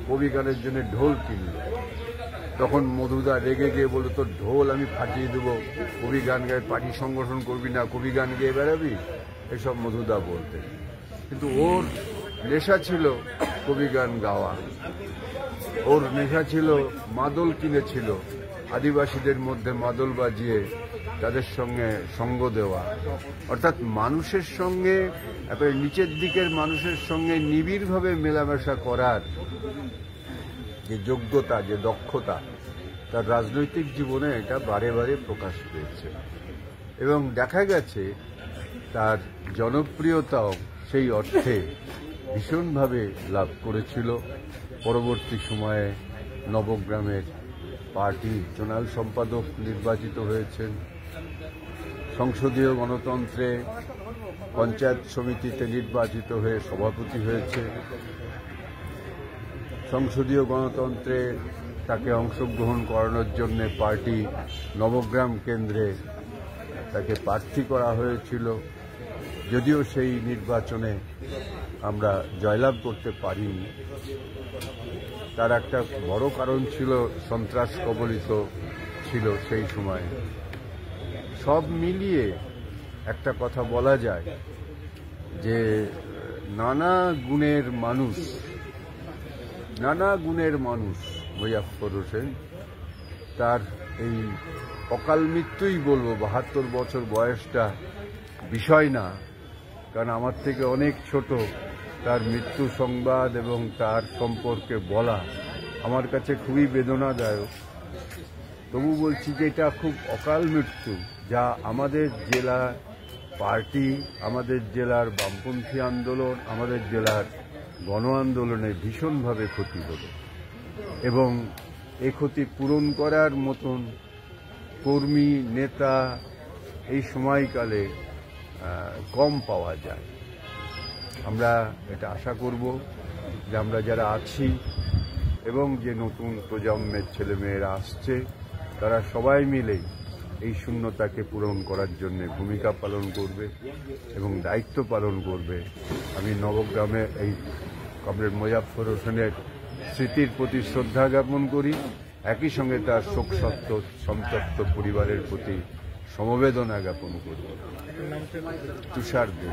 কবি গানের জন্য ঢোল কিনল। তখন মধুদা রেগে গিয়ে বলল, তোর ঢোল আমি ফাটিয়ে দেবো, কবি গান গায়ে পার্টি সংগঠন করবি না, কবি গান গেয়ে বেড়াবি, এসব মধুদা বলতেন। কিন্তু ওর নেশা ছিল কবি গান গাওয়া, ওর নেশা ছিল, মাদল কিনেছিল, আদিবাসীদের মধ্যে মাদল বাজিয়ে তাদের সঙ্গে সঙ্গ দেওয়া, অর্থাৎ মানুষের সঙ্গে, নিচের দিকের মানুষের সঙ্গে নিবিড়ভাবে মেলামেশা করার যে যোগ্যতা, যে দক্ষতা, তার রাজনৈতিক জীবনে এটা বারে বারে প্রকাশ পেয়েছে এবং দেখা গেছে তার জনপ্রিয়তাও সেই অর্থে ভীষণভাবে লাভ করেছিল। পরবর্তী সময়ে নবগ্রামের পার্টি জোনাল সম্পাদক নির্বাচিত হয়েছেন, সংসদীয় গণতন্ত্রে পঞ্চায়েত সমিতিতে নির্বাচিত হয়ে সভাপতি হয়েছে, সংসদীয় গণতন্ত্রে তাকে অংশগ্রহণ করানোর জন্য পার্টি নবগ্রাম কেন্দ্রে তাকে প্রার্থী করা হয়েছিল, যদিও সেই নির্বাচনে আমরা জয়লাভ করতে পারিনি। তার একটা বড় কারণ ছিল সন্ত্রাস কবলিত ছিল সেই সময়। সব মিলিয়ে একটা কথা বলা যায় যে নানা গুণের মানুষ মোজাফফর হোসেন। তার এই অকাল মৃত্যুই বলবো, 72 বছর বয়সটা বিষয় না, কারণ আমার থেকে অনেক ছোট, তার মৃত্যু সংবাদ এবং তার সম্পর্কে বলা আমার কাছে খুবই বেদনাদায়ক। তবু বলছি যে এটা খুব অকাল মৃত্যু, যা আমাদের জেলা পার্টি, আমাদের জেলার বামপন্থী আন্দোলন, আমাদের জেলার গণ আন্দোলনে ভীষণভাবে ক্ষতি হল এবং এই ক্ষতি পূরণ করার মতন কর্মী, নেতা এই সময়কালে কম পাওয়া যায়। আমরা এটা আশা করব যে আমরা যারা আছি এবং যে নতুন প্রজন্মের ছেলেমেয়েরা আসছে, তারা সবাই মিলেই এই শূন্যতাকে পূরণ করার জন্য ভূমিকা পালন করবে এবং দায়িত্ব পালন করবে। আমি নবগ্রামে এই কমরেড মোজাফফর হোসেনের স্মৃতির প্রতি শ্রদ্ধা জ্ঞাপন করি, একই সঙ্গে তার সন্তপ্ত পরিবারের প্রতি সমবেদনা জ্ঞাপন করি। তুষার দে।